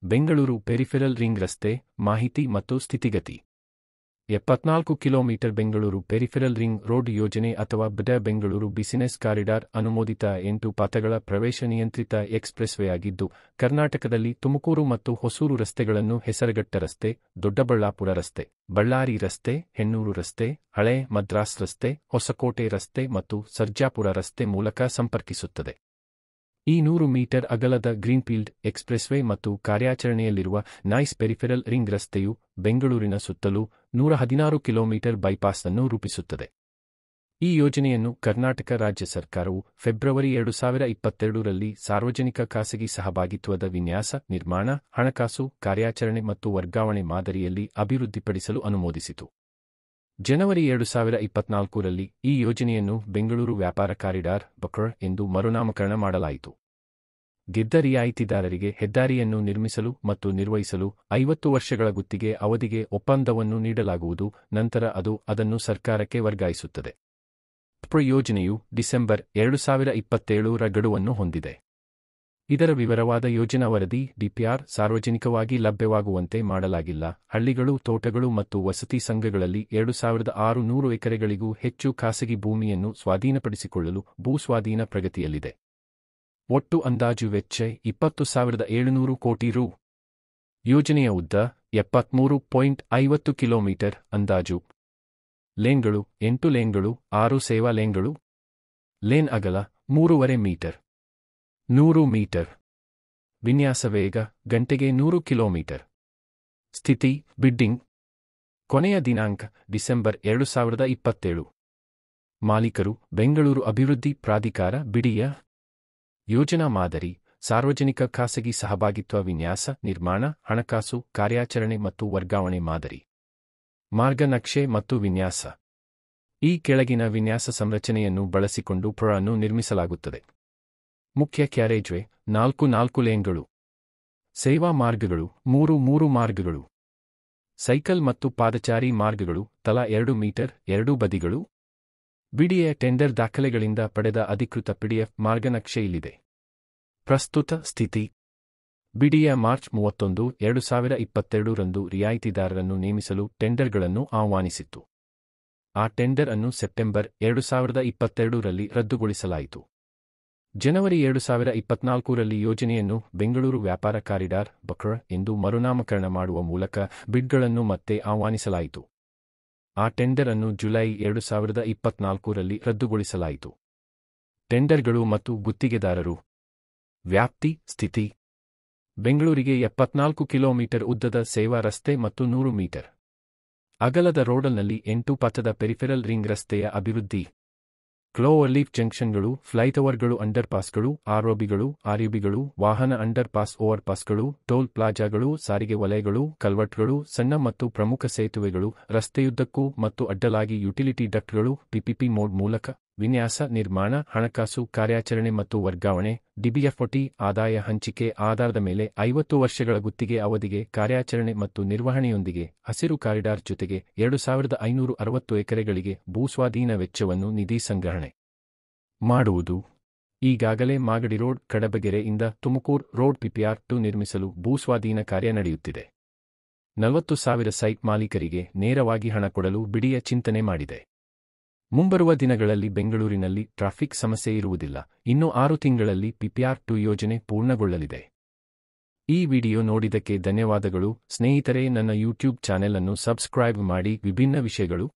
Bengaluru peripheral ring ರಸ್ತೆ ಮಾಹಿತಿ ಮತ್ತು ಸ್ಥಿತಿಗತಿ 74 kilometre Bengaluru peripheral ring road ಯೋಜನೆ ಅಥವಾ ಬಡ ಬೆಂಗಳೂರು ಬಿಸಿನೆಸ್ ಕಾರಿಡಾರ್ ಅನುಮೋದಿತ 8 ಪಥಗಳ ಪ್ರವೇಶ ನಿಯಂತ್ರಿತ ಎಕ್ಸ್‌ಪ್ರೆಸ್‌ವೇ ಆಗಿದ್ದು, ಕರ್ನಾಟಕದಲ್ಲಿ ತುಮಕೂರು ಮತ್ತು ಹೊಸೂರು ರಸ್ತೆಗಳನ್ನು ಹೆಸರುಘಟ್ಟ ರಸ್ತೆ, ದೊಡ್ಡಬಳ್ಳಾಪುರ ರಸ್ತೆ, ಬಳ್ಳಾರಿ ರಸ್ತೆ, ಹೆಣ್ಣೂರು ರಸ್ತೆ, ಹಳೆ ಮದ್ರಾಸ್ ರಸ್ತೆ, ಹೊಸಕೋಟೆ ರಸ್ತೆ ಮತ್ತು ಸರ್ಜಾಪುರ ರಸ್ತೆ ಮೂಲಕ ಸಂಪರ್ಕಿಸುತ್ತದೆ. ಈ 100 ಮೀಟರ್ ಅಗಲದ ಗ್ರೀನ್ಫೀಲ್ಡ್ ಎಕ್ಸ್‌ಪ್ರೆಸ್‌ವೇ ಮತ್ತು ಕಾರ್ಯಾಚರಣೆಯಲ್ಲಿರುವ ನೈಸ್ ಪೆರಿಫೆರಲ್ ರಿಂಗ್ ರಸ್ತೆಯು ಬೆಂಗಳೂರಿನ ಸುತ್ತಲೂ 116 ಕಿಲೋಮೀಟರ್ ಬೈಪಾಸ್ ಅನ್ನು ರೂಪಿಸುತ್ತದೆ. ಈ ಯೋಜನೆಯನ್ನು ಕರ್ನಾಟಕ ರಾಜ್ಯ ಸರ್ಕಾರವು ಫೆಬ್ರವರಿ 2022ರಲ್ಲಿ ಸಾರ್ವಜನಿಕ ಖಾಸಗಿ ಸಹಭಾಗಿತ್ವದ ವಿನ್ಯಾಸ, ನಿರ್ಮಾಣ, ಹಣಕಾಸು, ಕಾರ್ಯಾಚರಣೆ ಮತ್ತು ವರ್ಗಾವಣೆ ಮಾದರಿಯಲ್ಲಿ ಅಭಿವೃದ್ಧಿಪಡಿಸಲು ಅನುಮೋದಿಸಿತು. ಜನವರಿ 2024ರಲ್ಲಿ ಈ ಯೋಜನೆಯನ್ನು ಬೆಂಗಳೂರು ವ್ಯಾಪಾರ ಕಾರಿಡಾರ್ (BCR) ಎಂದು ಮರುನಾಮಕರಣ ಮಾಡಲಾಯಿತು. ಗೆದ್ದ ರಿಯಾಯಿತಿದಾರರಿಗೆ ಹೆದ್ದಾರಿಯನ್ನು ನಿರ್ಮಿಸಲು ಮತ್ತು ನಿರ್ವಹಿಸಲು 50 ವರ್ಷಗಳ ಗುತ್ತಿಗೆ ಅವಧಿಗೆ ಒಪ್ಪಂದವನ್ನು ನೀಡಲಾಗುವುದು, ನಂತರ ಅದು ಅದನ್ನು ಸರ್ಕಾರಕ್ಕೆ ವರ್ಗಾಯಿಸುತ್ತದೆ. BCR ಯೋಜನೆಯು ಡಿಸೆಂಬರ್ 2027ರ ಗಡುವನ್ನು ಹೊಂದಿದೆ. ಇದರ ವಿವರವಾದ ಯೋಜನಾ ವರದಿ (DPR) ಸಾರ್ವಜನಿಕವಾಗಿ ಲಭ್ಯವಾಗುವಂತೆ ಮಾಡಲಾಗಿಲ್ಲ. ಹಳ್ಳಿಗಳು, ತೋಟಗಳು ಮತ್ತು ವಸತಿ ಸಂಘಗಳಲ್ಲಿ 2600 ಎಕರೆಗಳಿಗೂ ಹೆಚ್ಚು ಖಾಸಗಿ ಭೂಮಿಯನ್ನು ಸ್ವಾಧೀನಪಡಿಸಿಕೊಳ್ಳಲು ಭೂಸ್ವಾಧೀನ ಪ್ರಗತಿಯಲ್ಲಿದೆ. ಒಟ್ಟು ಅಂದಾಜು ವೆಚ್ಚ 20,700 ಕೋಟಿ ರು. ಯೋಜನೆಯ ಉದ್ದ 73.50 ಕಿಲೋಮೀಟರ್ ಅಂದಾಜು. ಲೇನ್ಗಳು 8 ಲೇನ್ಗಳು, 6 ಸೇವಾ ಲೇನ್ಗಳು. ಲೇನ್ ಅಗಲ 3.5 ಮೀಟರ್. 100 ಮೀಟರ್. ವಿನ್ಯಾಸ ವೇಗ ಗಂಟೆಗೆ 100 ಕಿಲೋಮೀಟರ್. ಸ್ಥಿತಿ ಬಿಡ್ಡಿಂಗ್. ಕೊನೆಯ ದಿನಾಂಕ ಡಿಸೆಂಬರ್ 2027. ಮಾಲೀಕರು ಬೆಂಗಳೂರು ಅಭಿವೃದ್ಧಿ ಪ್ರಾಧಿಕಾರ ಬಿಡಿಯ. ಯೋಜನಾ ಮಾದರಿ ಸಾರ್ವಜನಿಕ ಖಾಸಗಿ ಸಹಭಾಗಿತ್ವ ವಿನ್ಯಾಸ, ನಿರ್ಮಾಣ, ಹಣಕಾಸು, ಕಾರ್ಯಾಚರಣೆ ಮತ್ತು ವರ್ಗಾವಣೆ ಮಾದರಿ. ಮಾರ್ಗನಕ್ಷೆ ಮತ್ತು ವಿನ್ಯಾಸ. ಈ ಕೆಳಗಿನ ವಿನ್ಯಾಸ ಸಂರಚನೆಯನ್ನು ಬಳಸಿಕೊಂಡು BCR ಅನ್ನು ನಿರ್ಮಿಸಲಾಗುತ್ತದೆ. ಮುಖ್ಯ ಕ್ಯಾರೇಜ್ವೇ 4 ಲೇನ್ಗಳು. ಸೇವಾ ಮಾರ್ಗಗಳು 3 ಮಾರ್ಗಗಳು. ಸೈಕಲ್ ಮತ್ತು ಪಾದಚಾರಿ ಮಾರ್ಗಗಳು ತಲಾ 2 ಮೀಟರ್ 2 ಬದಿಗಳು. ಬಿಡಿಎ ಟೆಂಡರ್ ದಾಖಲೆಗಳಿಂದ ಪಡೆದ ಅಧಿಕೃತ PDF ಮಾರ್ಗನಕ್ಷೆ ಇಲ್ಲಿದೆ. ಪ್ರಸ್ತುತ ಸ್ಥಿತಿ. ಬಿಡಿಎ ಮಾರ್ಚ್ 31, 2022ರಂದು ರಿಯಾಯಿತಿದಾರರನ್ನು ನೇಮಿಸಲು ಟೆಂಡರ್ಗಳನ್ನು ಆಹ್ವಾನಿಸಿತ್ತು. ಆ ಟೆಂಡರ್ ಅನ್ನು ಸೆಪ್ಟೆಂಬರ್ 2022ರಲ್ಲಿ ರದ್ದುಗೊಳಿಸಲಾಯಿತು. ಜನವರಿ 2024ರಲ್ಲಿ ಯೋಜನೆಯನ್ನು ಬೆಂಗಳೂರು ವ್ಯಾಪಾರ ಕಾರಿಡಾರ್ (BCR) ಎಂದು ಮರುನಾಮಕರಣ ಮಾಡುವ ಮೂಲಕ ಬಿಡ್ಗಳನ್ನು ಮತ್ತೆ ಆಹ್ವಾನಿಸಲಾಯಿತು. ಆ ಟೆಂಡರ್ ಅನ್ನು ಜುಲೈ 2024ರಲ್ಲಿ ರದ್ದುಗೊಳಿಸಲಾಯಿತು. ಟೆಂಡರ್ಗಳು ಮತ್ತು ಗುತ್ತಿಗೆದಾರರು. ವ್ಯಾಪ್ತಿ, ಸ್ಥಿತಿ. ಬೆಂಗಳೂರಿಗೆ 74 ಕಿಲೋಮೀಟರ್ ಉದ್ದದ ಸೇವಾ ರಸ್ತೆ ಮತ್ತು 100 ಮೀಟರ್ ಅಗಲದ ರೋಡ್ನಲ್ಲಿ 8 ಪಥದ ಪೆರಿಫೆರಲ್ ರಿಂಗ್ ರಸ್ತೆಯ ಅಭಿವೃದ್ಧಿ. ಕ್ಲೋವರ್ಲೀಫ್ ಜಂಕ್ಷನ್ಗಳು, ಫ್ಲೈಓವರ್ಗಳು, ಅಂಡರ್ಪಾಸ್ಗಳು, ಆರ್ಒಬಿಗಳು, ಆರ್ಯುಬಿಗಳು, ವಾಹನ ಅಂಡರ್ಪಾಸ್, ಓವರ್ಪಾಸ್ಗಳು, ಟೋಲ್ ಪ್ಲಾಜಾಗಳು, ಸಾರಿಗೆ ವಲಯಗಳು, ಕಲ್ವರ್ಟ್ಗಳು, ಸಣ್ಣ ಮತ್ತು ಪ್ರಮುಖ ಸೇತುವೆಗಳು, ರಸ್ತೆಯುದ್ದಕ್ಕೂ ಮತ್ತು ಅಡ್ಡಲಾಗಿ ಯುಟಿಲಿಟಿ ಡಕ್ಟ್ಗಳು. PPP ಮೋಡ್ ಮೂಲಕ ವಿನ್ಯಾಸ, ನಿರ್ಮಾಣ, ಹಣಕಾಸು, ಕಾರ್ಯಾಚರಣೆ ಮತ್ತು ವರ್ಗಾವಣೆ. DBFOT ಆದಾಯ ಹಂಚಿಕೆ ಆಧಾರದ ಮೇಲೆ 50 ವರ್ಷಗಳ ಗುತ್ತಿಗೆ ಅವಧಿಗೆ ಕಾರ್ಯಾಚರಣೆ ಮತ್ತು ನಿರ್ವಹಣೆಯೊಂದಿಗೆ ಹಸಿರು ಕಾರಿಡಾರ್ ಜೊತೆಗೆ 2560 ಎಕರೆಗಳಿಗೆ ಭೂಸ್ವಾಧೀನ ವೆಚ್ಚವನ್ನು ನಿಧಿ ಸಂಗ್ರಹಣೆ ಮಾಡುವುದು. ಈಗಾಗಲೇ ಮಾಗಡಿ ರೋಡ್, ಕಡಬಗೆರೆ ಇಂದ ತುಮಕೂರು ರೋಡ್ PPR 2 ನಿರ್ಮಿಸಲು ಭೂಸ್ವಾಧೀನ ಕಾರ್ಯ ನಡೆಯುತ್ತಿದೆ. 40,000 ಸೈಟ್ ಮಾಲೀಕರಿಗೆ ನೇರವಾಗಿ ಹಣ ಕೊಡಲು ಬಿಡಿಯ ಚಿಂತನೆ ಮಾಡಿದೆ. ಮುಂಬರುವ ದಿನಗಳಲ್ಲಿ ಬೆಂಗಳೂರಿನಲ್ಲಿ ಟ್ರಾಫಿಕ್ ಸಮಸ್ಯೆ ಇರುವುದಿಲ್ಲ. ಇನ್ನು 6 ತಿಂಗಳಲ್ಲಿ PPR 2 ಯೋಜನೆ ಪೂರ್ಣಗೊಳ್ಳಲಿದೆ. ಈ ವಿಡಿಯೋ ನೋಡಿದ್ದಕ್ಕೆ ಧನ್ಯವಾದಗಳು ಸ್ನೇಹಿತರೆ. ನನ್ನ ಯೂಟ್ಯೂಬ್ ಚಾನೆಲ್ ಅನ್ನು ಸಬ್ಸ್ಕ್ರೈಬ್ ಮಾಡಿ. ವಿಭಿನ್ನ ವಿಷಯಗಳು